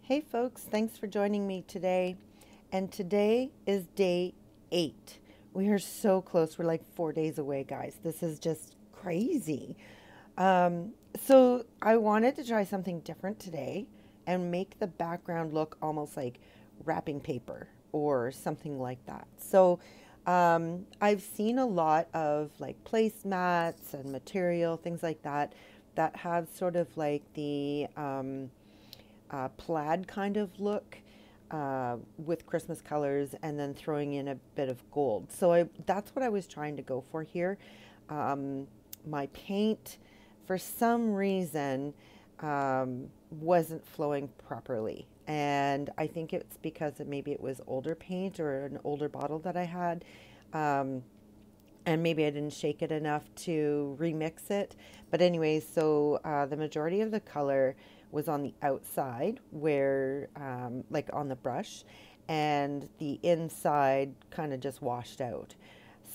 Hey folks, thanks for joining me today. And today is day 8. We are so close. We're like 4 days away, guys. This is just crazy. So I wanted to try something different today and make the background look almost like wrapping paper or something like that. I've seen a lot of like placemats and material, things like that, that have sort of like the plaid kind of look with Christmas colors and then throwing in a bit of gold. That's what I was trying to go for here. My paint, for some reason, wasn't flowing properly. And I think it's because maybe it was older paint or an older bottle that I had. Um, and maybe I didn't shake it enough to remix it. But anyways, the majority of the color was on the outside, where like on the brush, and the inside kind of just washed out.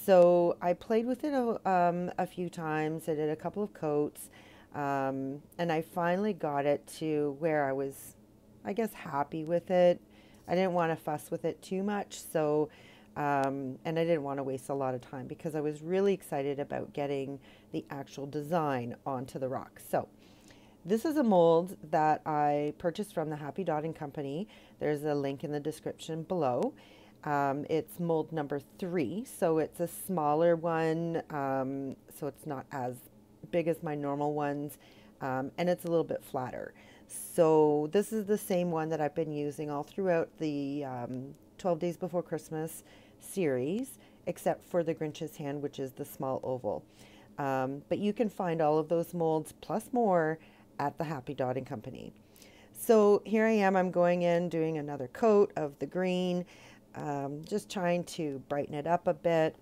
So I played with it a few times. I did a couple of coats, and I finally got it to where I was, I guess, happy with it. I didn't want to fuss with it too much, and I didn't want to waste a lot of time because I was really excited about getting the actual design onto the rock. So this is a mold that I purchased from the Happy Dotting Company. There's a link in the description below. It's mold number 3, so it's a smaller one, so it's not as big as my normal ones, and it's a little bit flatter. So this is the same one that I've been using all throughout the 12 Days Before Christmas series, except for the Grinch's hand, which is the small oval. But you can find all of those molds plus more at the Happy Dotting Company. So here I am, I'm going in, doing another coat of the green, just trying to brighten it up a bit.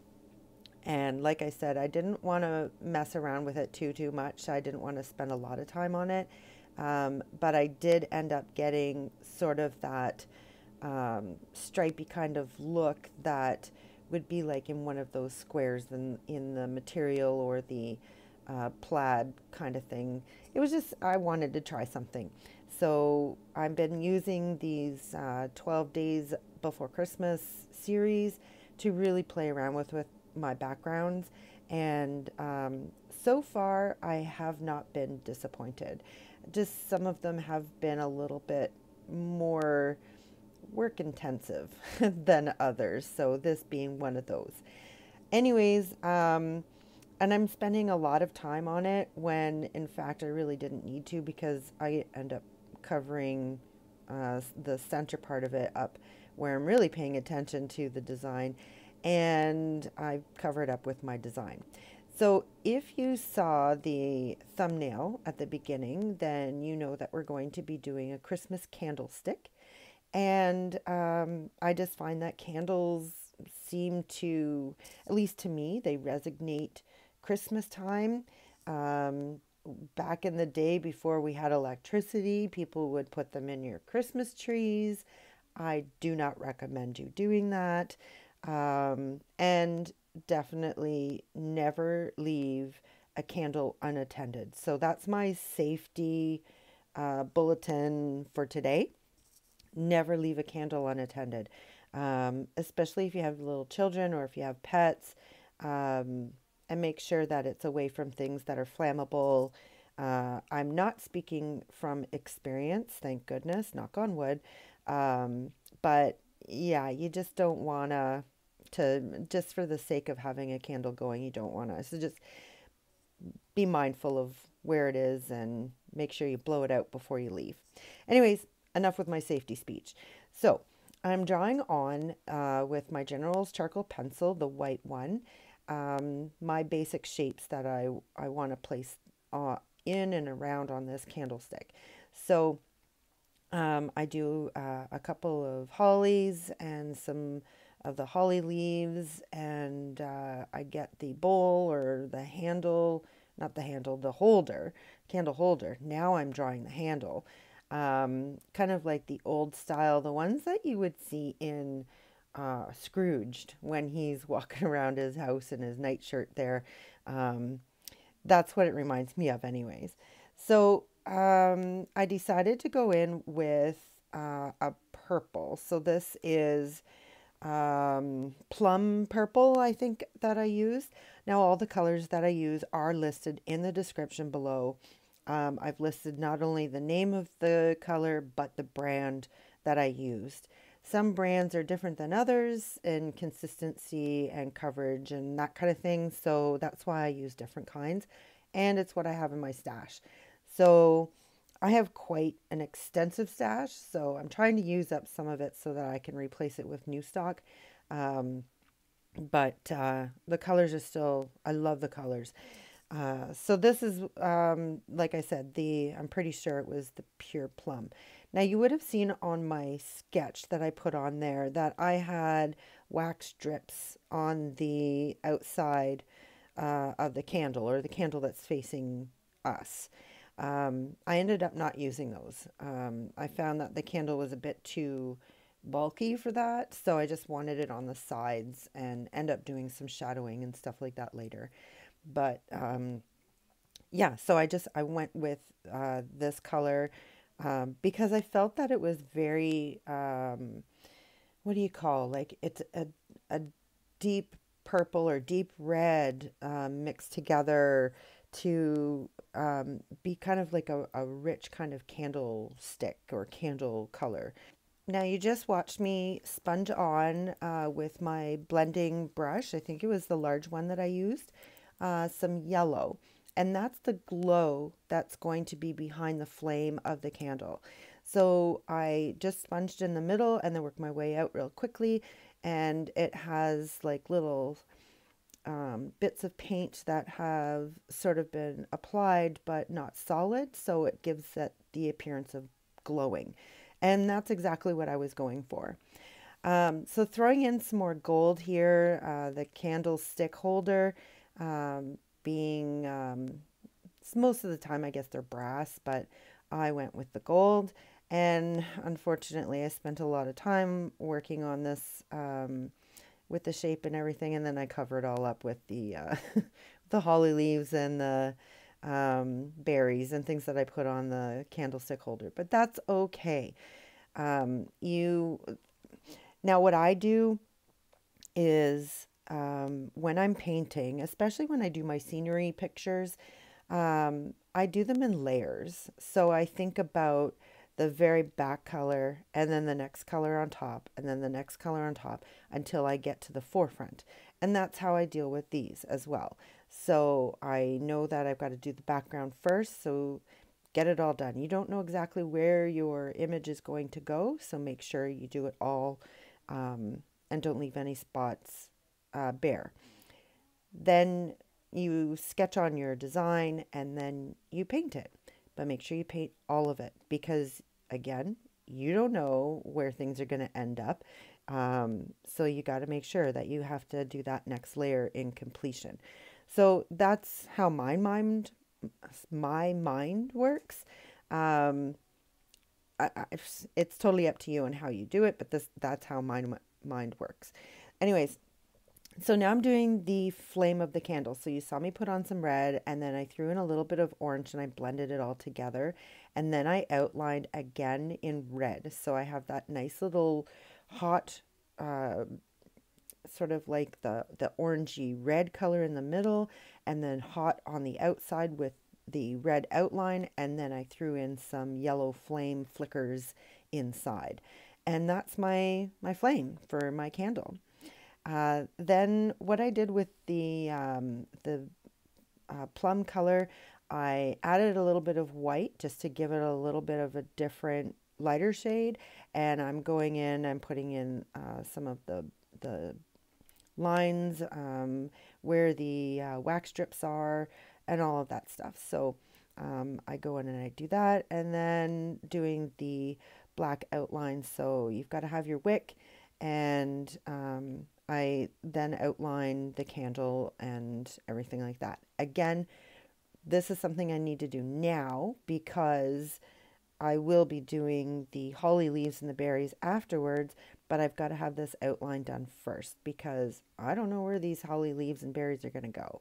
And like I said, I didn't want to mess around with it too much. I didn't want to spend a lot of time on it. But I did end up getting sort of that stripy kind of look that would be like in one of those squares in the material or the plaid kind of thing. It was just, I wanted to try something. So I've been using these 12 Days Before Christmas series to really play around with my backgrounds. And so far, I have not been disappointed. Just some of them have been a little bit more work intensive than others. So this being one of those. Anyways, and I'm spending a lot of time on it when in fact I really didn't need to, because I end up covering the center part of it up where I'm really paying attention to the design, and I cover it up with my design. So if you saw the thumbnail at the beginning, then you know that we're going to be doing a Christmas candlestick. And I just find that candles seem to, at least to me, they resonate Christmas time. Back in the day before we had electricity, people would put them in your Christmas trees. I do not recommend you doing that. And definitely never leave a candle unattended. So that's my safety bulletin for today. Never leave a candle unattended, especially if you have little children or if you have pets, and make sure that it's away from things that are flammable. I'm not speaking from experience, thank goodness, knock on wood. But yeah, you just don't want to, just for the sake of having a candle going, you don't want to. So just be mindful of where it is and make sure you blow it out before you leave. Anyways, enough with my safety speech. So I'm drawing on with my General's charcoal pencil, the white one, my basic shapes that I want to place in and around on this candlestick. So I do a couple of hollies and some of the holly leaves, and I get the bowl or the handle, not the handle, the holder, candle holder. Now I'm drawing the handle, kind of like the old style, the ones that you would see in Scrooged when he's walking around his house in his nightshirt there. That's what it reminds me of anyways. So I decided to go in with a purple. So this is plum purple, I think, that I used. Now, all the colors that I use are listed in the description below. I've listed not only the name of the color, but the brand that I used. Some brands are different than others in consistency and coverage and that kind of thing. So that's why I use different kinds. And it's what I have in my stash. So I have quite an extensive stash. So I'm trying to use up some of it so that I can replace it with new stock. Um, but the colors are still, I love the colors. So this is, like I said, I'm pretty sure it was the pure plum. Now you would have seen on my sketch that I put on there that I had wax strips on the outside of the candle, or the candle that's facing us. I ended up not using those. I found that the candle was a bit too bulky for that, so I just wanted it on the sides and end up doing some shadowing and stuff like that later. But yeah, so I went with this color because I felt that it was very, what do you call, like it's a deep purple or deep red mixed together to be kind of like a rich kind of candlestick or candle color. Now you just watched me sponge on with my blending brush. I think it was the large one that I used, some yellow. And that's the glow that's going to be behind the flame of the candle. So I just sponged in the middle and then worked my way out real quickly. And it has like little bits of paint that have sort of been applied but not solid. So it gives it the appearance of glowing. And that's exactly what I was going for. So throwing in some more gold here, the candlestick holder being, most of the time I guess they're brass, but I went with the gold. And unfortunately I spent a lot of time working on this with the shape and everything, and then I cover it all up with the, the holly leaves and the berries and things that I put on the candlestick holder, but that's okay. Now what I do is when I'm painting, especially when I do my scenery pictures, I do them in layers. So I think about the very back color and then the next color on top and then the next color on top until I get to the forefront. And that's how I deal with these as well. So I know that I've got to do the background first, so get it all done. You don't know exactly where your image is going to go, so make sure you do it all and don't leave any spots bare. Then you sketch on your design and then you paint it. But make sure you paint all of it because, again, you don't know where things are going to end up. So you got to make sure that you have to do that next layer in completion. So that's how my mind works. It's totally up to you on how you do it, but that's how my mind works. Anyways, so now I'm doing the flame of the candle. So you saw me put on some red and then I threw in a little bit of orange and I blended it all together. And then I outlined again in red. So I have that nice little hot, sort of like the orangey red color in the middle and then hot on the outside with the red outline. And then I threw in some yellow flame flickers inside. And that's my flame for my candle. Then what I did with the plum color, I added a little bit of white just to give it a little bit of a different lighter shade. And I'm going in and putting in some of the lines where the wax strips are and all of that stuff. So I go in and I do that, and then doing the black outline. So you've got to have your wick, and I then outline the candle and everything like that. Again, this is something I need to do now because I will be doing the holly leaves and the berries afterwards, but I've got to have this outline done first because I don't know where these holly leaves and berries are going to go.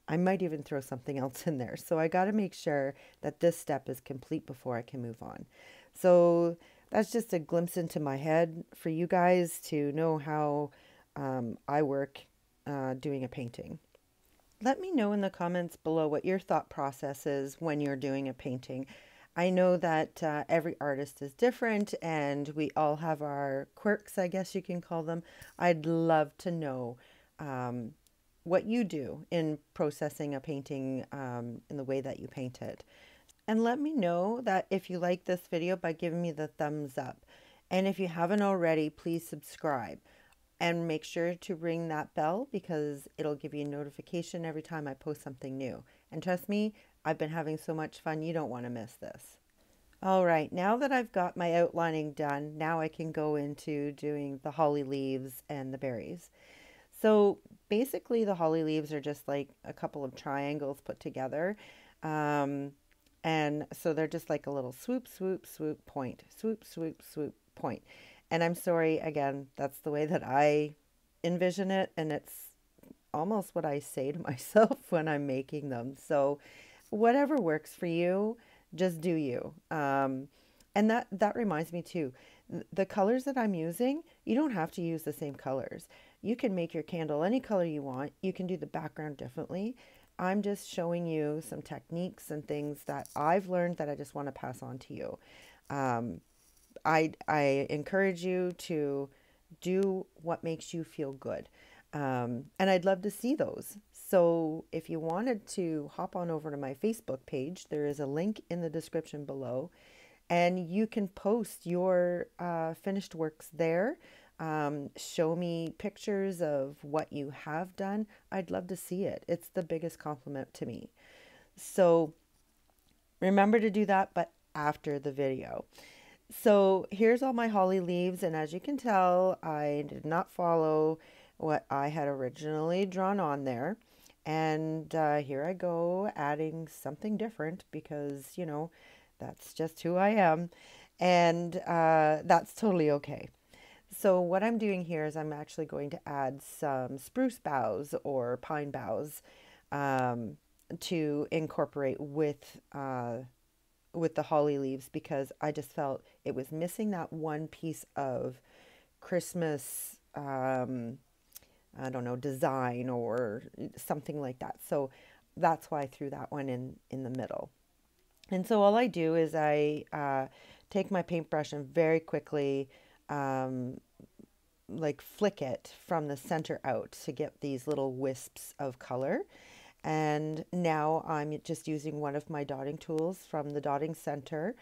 I might even throw something else in there. So I got to make sure that this step is complete before I can move on. So that's just a glimpse into my head for you guys to know how I work doing a painting. Let me know in the comments below what your thought process is when you're doing a painting. I know that every artist is different and we all have our quirks, I guess you can call them. I'd love to know what you do in processing a painting in the way that you paint it. And let me know that if you like this video by giving me the thumbs up. And if you haven't already, please subscribe. And make sure to ring that bell because it'll give you a notification every time I post something new. And trust me, I've been having so much fun, you don't want to miss this. All right, now that I've got my outlining done, now I can go into doing the holly leaves and the berries. So basically the holly leaves are just like a couple of triangles put together. And so they're just like a little swoop, swoop, swoop, point, swoop, swoop, swoop, point. And I'm sorry, again, that's the way that I envision it. And it's almost what I say to myself when I'm making them. So whatever works for you, just do you. And that reminds me too, the colors that I'm using, you don't have to use the same colors. You can make your candle any color you want. You can do the background differently. I'm just showing you some techniques and things that I've learned that I just want to pass on to you. I encourage you to do what makes you feel good. And I'd love to see those. So if you wanted to hop on over to my Facebook page, there is a link in the description below. And you can post your finished works there. Show me pictures of what you have done. I'd love to see it. It's the biggest compliment to me. So remember to do that, but after the video. So here's all my holly leaves. And as you can tell, I did not follow what I had originally drawn on there. And here I go adding something different because, you know, that's just who I am. And that's totally okay. So what I'm doing here is I'm actually going to add some spruce boughs or pine boughs to incorporate with the holly leaves because I just felt it was missing that one piece of Christmas, I don't know, design or something like that. So that's why I threw that one in the middle. And so all I do is I take my paintbrush and very quickly like flick it from the center out to get these little wisps of color. And now I'm just using one of my dotting tools from the dotting center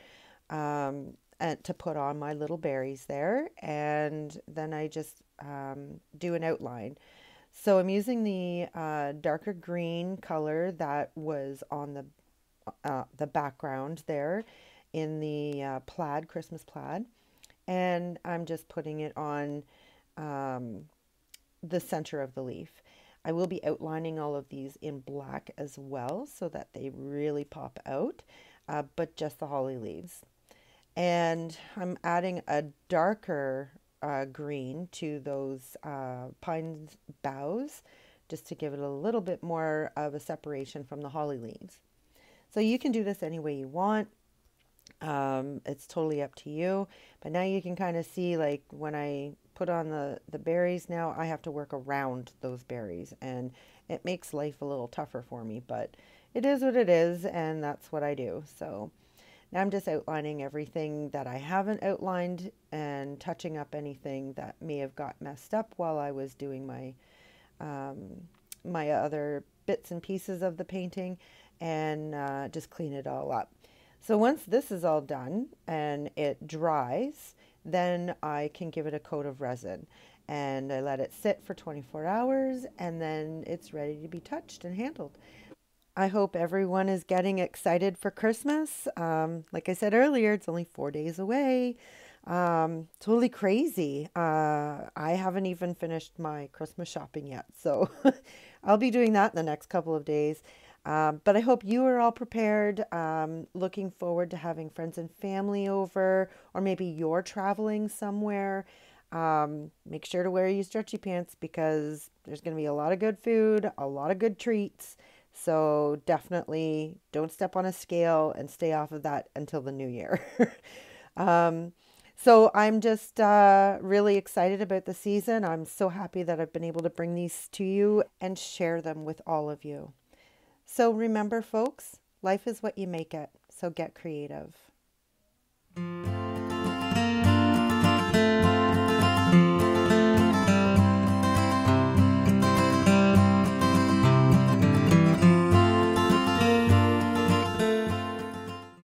and to put on my little berries there. And then I just do an outline. So I'm using the darker green color that was on the background there in the plaid, Christmas plaid. And I'm just putting it on the center of the leaf. I will be outlining all of these in black as well so that they really pop out, but just the holly leaves. And I'm adding a darker green to those pine boughs just to give it a little bit more of a separation from the holly leaves. So you can do this any way you want. It's totally up to you. But now you can kind of see, like, when I put on the berries now, I have to work around those berries. And it makes life a little tougher for me. But it is what it is, and that's what I do. So now I'm just outlining everything that I haven't outlined and touching up anything that may have got messed up while I was doing my my other bits and pieces of the painting, and just clean it all up. So once this is all done and it dries, then I can give it a coat of resin. And I let it sit for 24 hours and then it's ready to be touched and handled. I hope everyone is getting excited for Christmas. Like I said earlier, it's only 4 days away. Totally crazy. I haven't even finished my Christmas shopping yet. So I'll be doing that in the next couple of days. But I hope you are all prepared, looking forward to having friends and family over, or maybe you're traveling somewhere. Make sure to wear your stretchy pants because there's going to be a lot of good food, a lot of good treats. So definitely don't step on a scale and stay off of that until the new year. So I'm just really excited about the season. I'm so happy that I've been able to bring these to you and share them with all of you. So remember, folks, life is what you make it. So get creative.